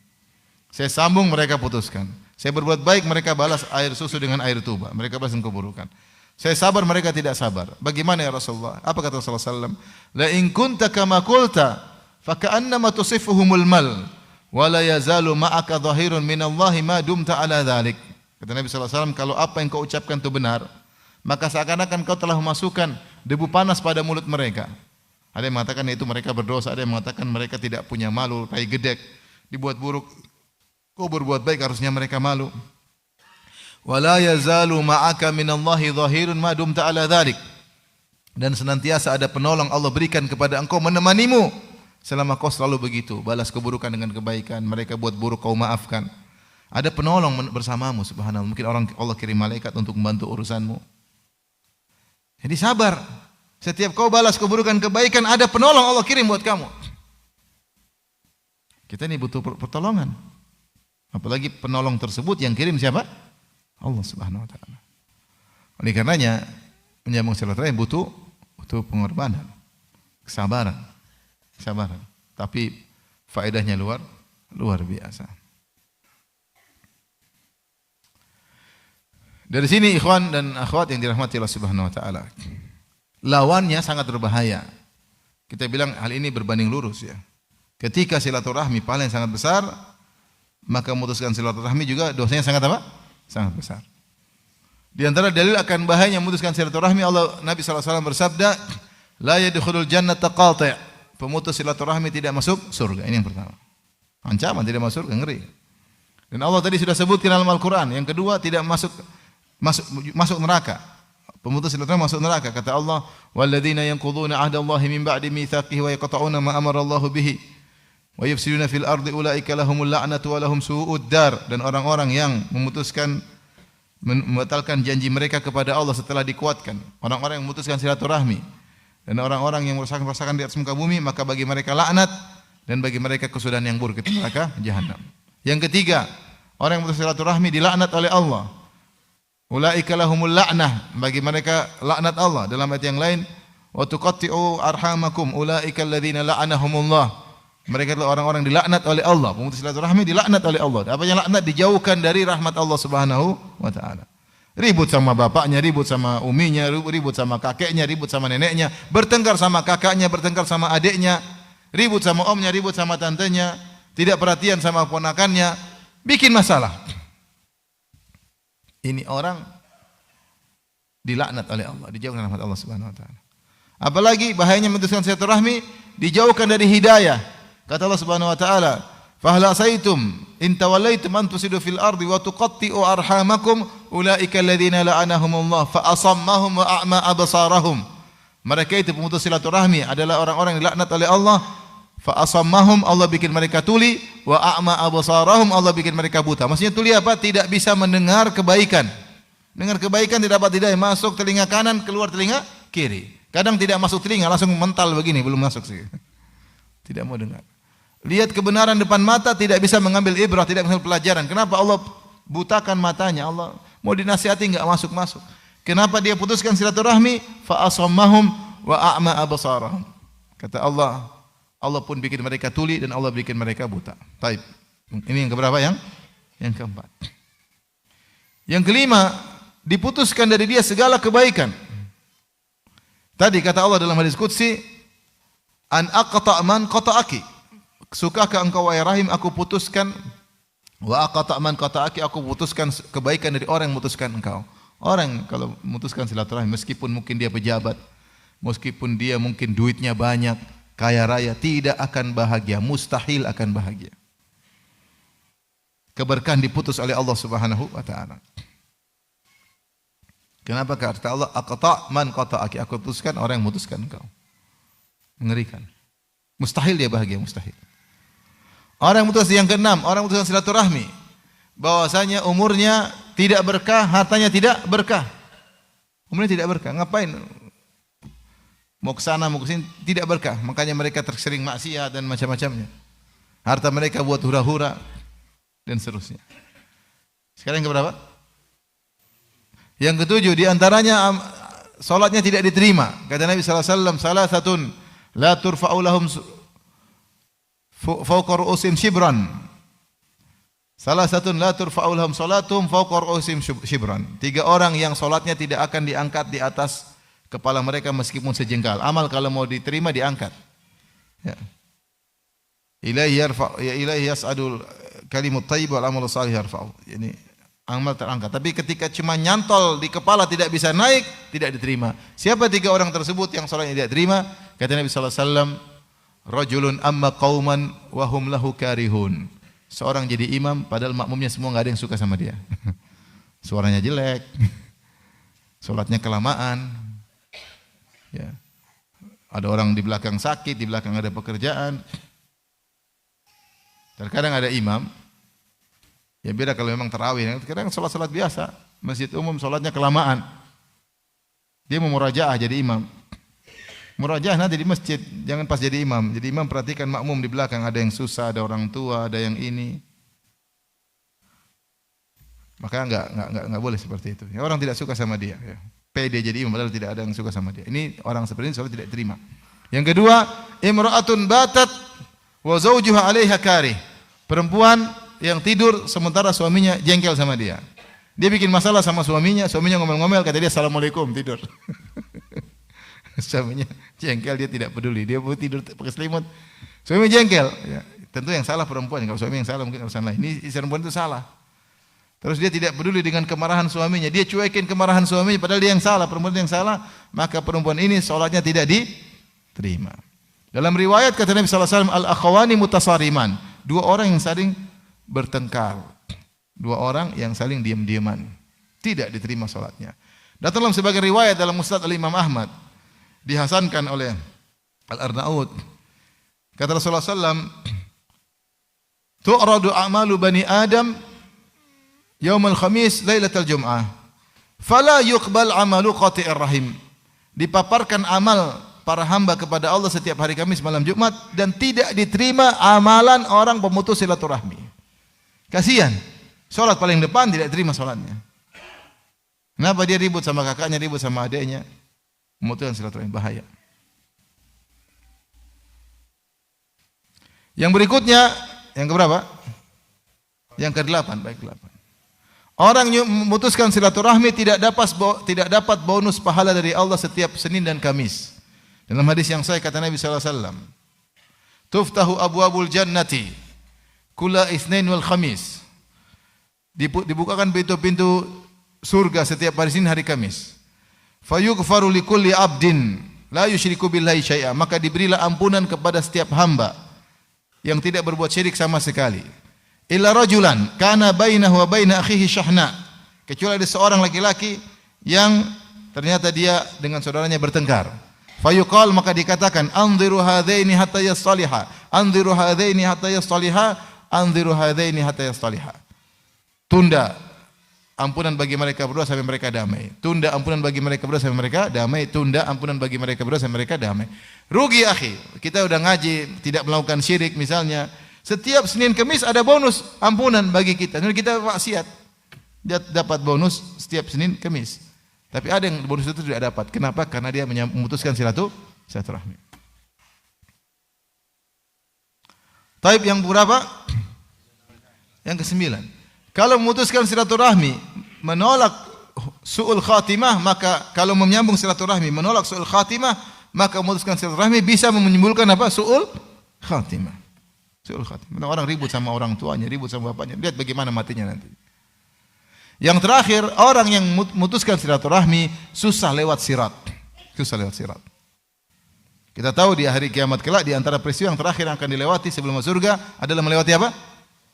Saya sambung, mereka putuskan. Saya berbuat baik, mereka balas air susu dengan air tuba. Mereka balas keburukan. Saya sabar, mereka tidak sabar. Bagaimana ya Rasulullah? Apa kata Rasulullah SAW? La in kunta kama qulta fa ka'annama tusifuhumul mal wa la yazalu ma'aka dhahirun minallahi ma dumta ala dhalik. Kata Nabi SAW, kalau apa yang kau ucapkan itu benar, maka seakan-akan kau telah memasukkan debu panas pada mulut mereka. Ada yang mengatakan itu mereka berdosa, ada yang mengatakan mereka tidak punya malu, tai gedek, dibuat buruk. Kau berbuat baik, harusnya mereka malu. Wala yazalu ma'aka minallahi dhahirun ma dumta ala dhalik. Dan senantiasa ada penolong Allah berikan kepada engkau menemanimu selama kau selalu begitu, balas keburukan dengan kebaikan, mereka buat buruk kau maafkan. Ada penolong bersamamu, subhanallah. Mungkin Allah kirim malaikat untuk membantu urusanmu. Jadi sabar. Setiap kau balas keburukan kebaikan, ada penolong Allah kirim buat kamu. Kita ini butuh pertolongan. Apalagi penolong tersebut yang kirim siapa? Allah Subhanahu wa taala. Oleh karenanya menyambung silaturahmi butuh pengorbanan, kesabaran. Tapi faedahnya luar biasa. Dari sini ikhwan dan akhwat yang dirahmati Allah Subhanahu wa taala. Lawannya sangat berbahaya. Kita bilang hal ini berbanding lurus ya. Ketika silaturahmi pahala yang sangat besar, maka memutuskan silaturahmi juga dosanya sangat apa? Sangat besar. Di antara dalil akan bahayanya memutuskan silaturahmi, Nabi SAW bersabda, la yadkhulul jannata qati'. Pemutus silaturahmi tidak masuk surga. Ini yang pertama. Ancaman tidak masuk surga, ngeri. Dan Allah tadi sudah sebutkan dalam Al-Qur'an. Yang kedua, tidak masuk neraka. Pemutus silaturahmi masuk neraka. Kata Allah, walladzina yanquduna 'ahdallahi min ba'di mitsaqihi wa yaqta'una ma amara Allahu bihi wa yufsiduna fil ardi ulaika lahumul la'natu wa lahum su'ud dar. Dan orang-orang yang membatalkan janji mereka kepada Allah setelah dikuatkan, orang-orang yang memutuskan silaturahmi dan orang-orang yang merusak-rusakan di atas muka bumi, maka bagi mereka laknat dan bagi mereka kesudahan yang buruk, itu neraka jahanam. Yang ketiga, orang yang memutuskan silaturahmi dilaknat oleh Allah. Ulaika lahumul la'nah, bagi mereka laknat Allah. Dalam ayat yang lain, wa tuqatti'u arhamakum ulaika alladzina la'anahumullah. Mereka adalah orang-orang dilaknat oleh Allah. Pemutus silaturahmi dilaknat oleh Allah. Apa yang laknat? Dijauhkan dari rahmat Allah Subhanahu wa taala. Ribut sama bapaknya, ribut sama uminya, ribut sama kakeknya, ribut sama neneknya, bertengkar sama kakaknya, bertengkar sama adiknya, ribut sama omnya, ribut sama tantenya, tidak perhatian sama ponakannya, bikin masalah. Ini orang dilaknat oleh Allah, dijauhkan rahmat Allah Subhanahu wa taala. Apalagi bahayanya memutuskan silaturahmi, dijauhkan dari hidayah. Kata Allah Subhanahu wa taala, "Fa hal asaitum in tawallaitum an tusidu fil ardi wa tuqatti'u arhamakum ulaika alladziina la'anahumullah fa asammahum wa a'ma absarahum." Mereka itu pemutus silaturahmi adalah orang-orang yang dilaknat oleh Allah. Fa asammahum, Allah bikin mereka tuli, wa a'ma absarahum, Allah bikin mereka buta. Maksudnya tuli apa? Tidak bisa mendengar kebaikan. Dengar kebaikan tidak dapat hidayah, masuk telinga kanan, keluar telinga kiri. Kadang tidak masuk telinga, langsung mental begini, belum masuk sih. Tidak mau dengar. Lihat kebenaran depan mata, tidak bisa mengambil ibrah, tidak mengambil pelajaran. Kenapa Allah butakan matanya? Allah mau dinasihati enggak masuk-masuk. Kenapa dia putuskan silaturahmi? Fa asammahum wa a'ma absarahum. Kata Allah, Allah pun bikin mereka tuli dan Allah bikin mereka buta. Baik. Ini yang keberapa yang keempat. Yang kelima, diputuskan dari dia segala kebaikan. Tadi kata Allah dalam hadis qudsi, an aqta' man qata'aki. Sukakah engkau wahai Rahim, aku putuskan, wa aqta' man qata'aki, aku putuskan kebaikan dari orang yang memutuskan engkau. Orang kalau memutuskan silaturahim, meskipun mungkin dia pejabat, meskipun dia mungkin duitnya banyak, kaya raya, tidak akan bahagia, mustahil akan bahagia. Keberkahan diputus oleh Allah Subhanahu wa taala. Kenapa? Kata Allah, aqta' man qata'aki, aku putuskan orang yang memutuskan engkau. Mengerikan. Mustahil dia bahagia, mustahil. Orang yang memutuskan, yang keenam, orang yang memutuskan silaturahmi, bahwasanya umurnya tidak berkah, hartanya tidak berkah. Umurnya tidak berkah. Ngapain? Mau ke sana, mau ke sini, tidak berkah. Makanya mereka tersering maksiat dan macam-macamnya. Harta mereka buat hura-hura dan seterusnya. Sekarang yang keberapa? Yang ketujuh, di antaranya salatnya tidak diterima. Kata Nabi sallallahu alaihi wasallam, salasatun la turfa'u lahum fawqa ru'usim shibran. Salasatun la turfa'u lahum salatum fawqa ru'usim shibran. 3 orang yang salatnya tidak akan diangkat di atas kepala mereka meskipun sejengkal. Amal kalau mau diterima diangkat. Ya. Ilaihi yas'adul kalimut thayyib wal amalu shalih yarfa'u. Ini amal terangkat. Tapi ketika cuma nyantol di kepala tidak bisa naik, tidak diterima. Siapa 3 orang tersebut yang salatnya tidak terima? Kata Nabi sallallahu alaihi wasallam, rajulun amma qauman wa hum lahu karihun. Seorang jadi imam padahal makmumnya semua enggak ada yang suka sama dia. Suaranya jelek. Salatnya kelamaan. Ya. Ada orang di belakang sakit, di belakang ada pekerjaan. Terkadang ada imam, ya beda kalau memang tarawih. Kadang salat-salat biasa, masjid umum salatnya kelamaan. Dia mau murajaah jadi imam. Murajaah nanti di masjid, jangan pas jadi imam. Jadi imam perhatikan makmum di belakang, ada yang susah, ada orang tua, ada yang ini. Maka enggak boleh seperti itu. Ya, orang tidak suka sama dia. Ya. Pede jadi imam padahal tidak ada yang suka sama dia. Ini orang seperti ini salat tidak terima. Yang kedua, imra'atun batat wa zawjuha 'alaiha karih. Perempuan yang tidur sementara suaminya jengkel sama dia. Dia bikin masalah sama suaminya ngomel-ngomel, kata dia assalamualaikum, tidur. Suaminya jengkel, dia tidak peduli, dia mau tidur pakai selimut. Suaminya jengkel, ya, tentu yang salah perempuan. Kalau suami yang salah mungkin urusan lain. Ini istri perempuan itu salah. Terus dia tidak peduli dengan kemarahan suaminya, dia cuekin kemarahan suaminya padahal dia yang salah, perempuan yang salah, maka perempuan ini salatnya tidak diterima. Dalam riwayat kata Nabi sallallahu alaihi wasallam, al-akhawani mutasariman, 2 orang yang saling bertengkar, 2 orang yang saling diam-diaman, tidak diterima salatnya. Datang dalam sebagian riwayat dalam Musnad al-Imam Ahmad, dihasankan oleh Al-Arnaud. Kata Rasulullah sallallahu tu'radu a'malu bani Adam yaumul khamis lailatul jum'ah fala yuqbal amalu qati'ir rahim. Dipaparkan amal para hamba kepada Allah setiap hari Kamis malam Jumat dan tidak diterima amalan orang pemutus silaturahmi. Kasihan. Salat paling depan tidak terima salatnya. Kenapa dia ribut sama kakaknya, ribut sama adiknya? Memutuskan silaturahmi, bahaya. Yang berikutnya, yang keberapa? Yang ke-8, baik 8. Orang yang memutuskan silaturahmi tidak dapat bonus pahala dari Allah setiap Senin dan Kamis. Dalam hadis yang sahih kata Nabi sallallahu alaihi wasallam, "Tuftahu abwabul jannati kulla itsnain wal khamis." Dibukakan pintu-pintu surga setiap hari Senin hari Kamis. Fayughfaru likulli abdin la yusyriku billahi syai'a, maka diberilah ampunan kepada setiap hamba yang tidak berbuat syirik sama sekali. Illa rajulan kana bainahu wa baina akhihi syahna, kecuali ada seorang laki-laki yang ternyata dia dengan saudaranya bertengkar. Fayuqal, maka dikatakan, anziru hadaini hatta yastaliha, anziru hadaini hatta yastaliha, anziru hadaini hatta yastaliha. Tunda ampunan bagi mereka berdua sampai mereka damai. Tunda ampunan bagi mereka berdua sampai mereka damai. Tunda ampunan bagi mereka berdua sampai mereka damai. Rugi akhi. Kita udah ngaji, tidak melakukan syirik misalnya. Setiap Senin Kamis ada bonus ampunan bagi kita. Jadi kita maksiat, dia dapat bonus setiap Senin Kamis. Tapi ada yang bonus itu tidak dapat. Kenapa? Karena dia memutuskan silaturahmi. Taib yang berapa? Yang ke-9. Kalau memutuskan silaturahmi, menolak su'ul khatimah, maka kalau menyambung silaturahmi, menolak su'ul khatimah, maka memutuskan silaturahmi bisa menimbulkan apa? Su'ul khatimah. Su'ul khatimah. Orang ribut sama orang tuanya, ribut sama bapaknya. Lihat bagaimana matinya nanti. Yang terakhir, orang yang memutuskan silaturahmi susah lewat sirat. Susah lewat sirat. Kita tahu di hari kiamat kelak di antara peristiwa yang terakhir yang akan dilewati sebelum masuk surga adalah melewati apa?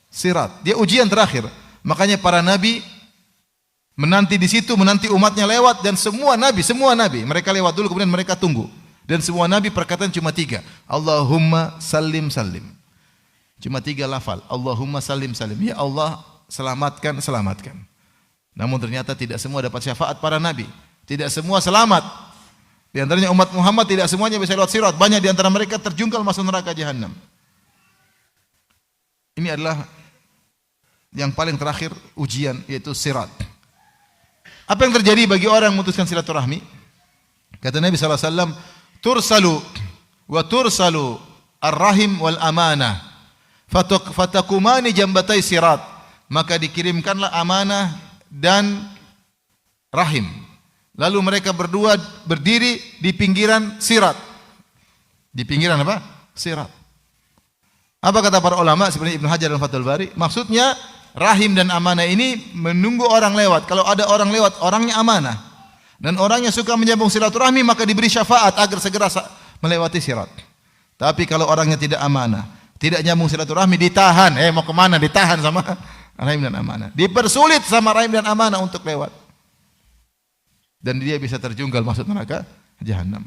Sirat. Dia ujian terakhir. Makanya para nabi menanti di situ, menanti umatnya lewat, dan semua nabi mereka lewat dulu kemudian mereka tunggu. Dan semua nabi perkataan cuma 3. Allahumma salim salim. Cuma 3 lafal. Allahumma salim salim. Ya Allah, selamatkan, selamatkan. Namun ternyata tidak semua dapat syafaat para nabi. Tidak semua selamat. Di antaranya umat Muhammad tidak semuanya bisa lewat sirat. Banyak di antara mereka terjungkal masuk neraka jahanam. Ini adalah yang paling terakhir ujian, yaitu sirat. Apa yang terjadi bagi orang yang memutuskan silaturahmi? Kata Nabi SAW, tursalu wa tursalu ar-rahim wal amanah fatakumani jambatai sirat. Maka dikirimkanlah amanah dan rahim. Lalu mereka berdua berdiri di pinggiran sirat. Di pinggiran apa? Sirat. Apa kata para ulama seperti Ibnu Hajar dan Fathul Bari? Maksudnya rahim dan amanah ini menunggu orang lewat. Kalau ada orang lewat, orangnya amanah. Dan orangnya suka menyambung silaturahmi, maka diberi syafaat agar segera melewati sirat. Tapi kalau orangnya tidak amanah, tidak nyambung silaturahmi, ditahan. Mau kemana? Ditahan sama rahim dan amanah. Dipersulit sama rahim dan amanah untuk lewat. Dan dia bisa terjungkal masuk neraka jahanam.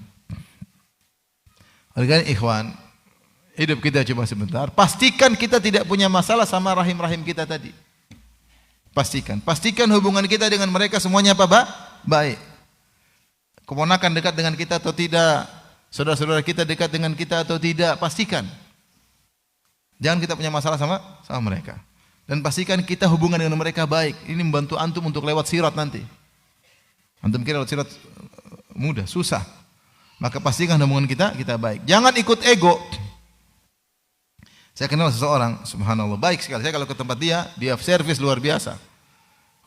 Oleh karena ikhwan, hidup kita cuma sebentar. Pastikan kita tidak punya masalah sama rahim-rahim kita tadi. Pastikan hubungan kita dengan mereka semuanya apa? Baik. Keponakan dekat dengan kita atau tidak, saudara-saudara kita dekat dengan kita atau tidak, pastikan. Jangan kita punya masalah sama mereka. Dan pastikan kita hubungan dengan mereka baik. Ini membantu antum untuk lewat sirat nanti. Antum kira lewat sirat mudah, susah. Maka pastikan hubungan kita baik. Jangan ikut ego. Saya kenal seseorang, subhanallah, baik sekali. Saya kalau ke tempat dia servis luar biasa.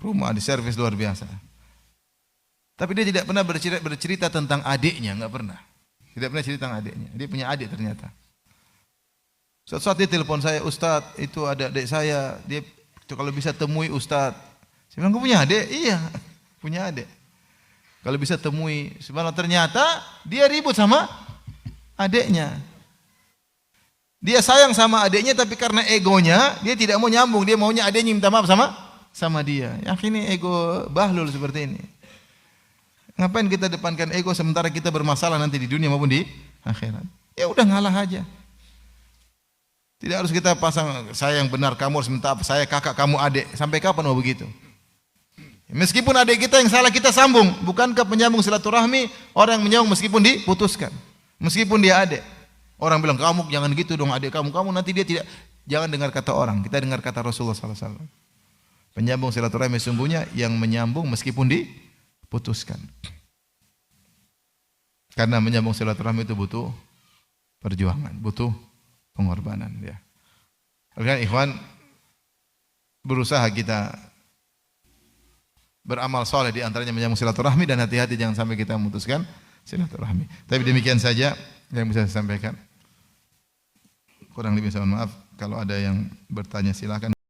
Rumah di servis luar biasa. Tapi dia tidak pernah bercerita tentang adiknya, enggak pernah. Tidak pernah cerita tentang adiknya. Dia punya adik ternyata. Suatu saat dia telepon saya, Ustaz, itu ada adik saya, dia kalau bisa temui Ustaz. Saya bilang, "Kamu punya adik?" "Iya, punya adik." Kalau bisa temui, sebenarnya ternyata dia ribut sama adiknya. Dia sayang sama adiknya, tapi karena egonya dia tidak mau nyambung. Dia maunya adiknya minta maaf sama dia. Ini ego bahlul seperti ini. Ngapain kita depankan ego sementara kita bermasalah nanti di dunia maupun di akhirat? Ya udah ngalah aja. Tidak harus kita pasang saya yang benar, kamu harus minta apa, saya kakak, kamu adik. Sampai kapan mau begitu? Meskipun adik kita yang salah kita sambung. Bukankah penyambung silaturahmi orang yang menyambung meskipun diputuskan? Meskipun dia adik. Orang bilang, "Kamu jangan gitu dong adik kamu." Kamu nanti dia tidak. Jangan dengar kata orang. Kita dengar kata Rasulullah SAW. Penyambung silaturahmi sesungguhnya yang menyambung meskipun diputuskan. Karena menyambung silaturahmi itu butuh perjuangan, butuh pengorbanan, ya. Oleh ikhwan, berusaha kita beramal soleh, di antaranya menyambung silaturahmi, dan hati-hati jangan sampai kita memutuskan silaturahmi. Tapi demikian saja yang bisa saya sampaikan. Kurang lebih saya mohon maaf. Kalau ada yang bertanya silakan.